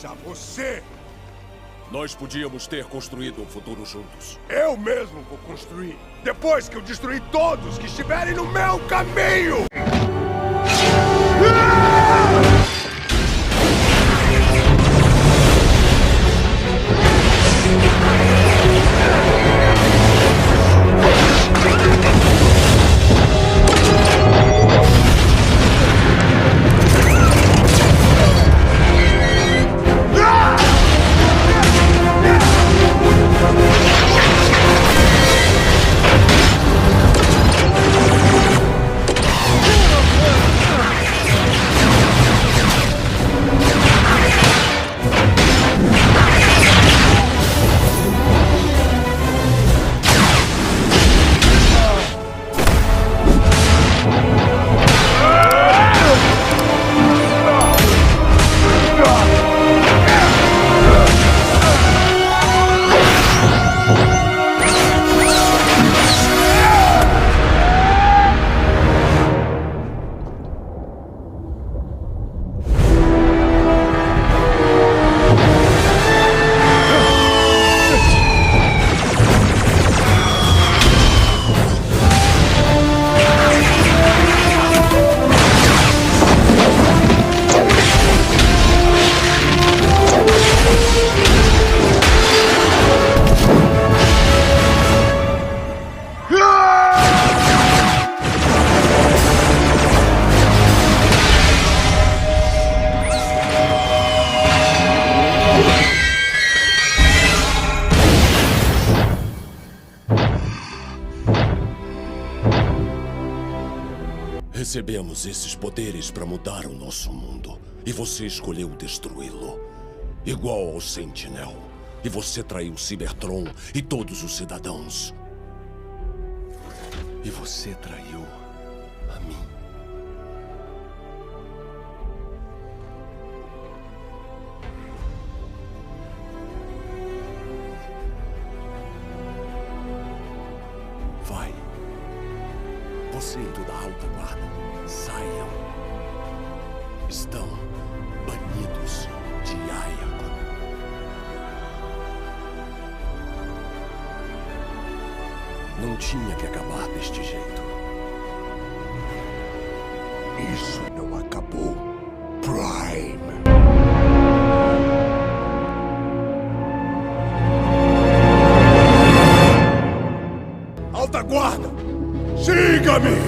acha você? Nós podíamos ter construído um futuro juntos. Eu mesmo vou construir. Depois que eu destruir todos que estiverem no meu caminho! Recebemos esses poderes para mudar o nosso mundo. E você escolheu destruí-lo. Igual ao Sentinel. E você traiu Cybertron e todos os cidadãos. E você traiu a mim. Vai. Você e toda a alta guarda. Saiam. Estão banidos de Iacon. Não tinha que acabar deste jeito. Isso não acabou, Prime. Alta guarda! Siga-me!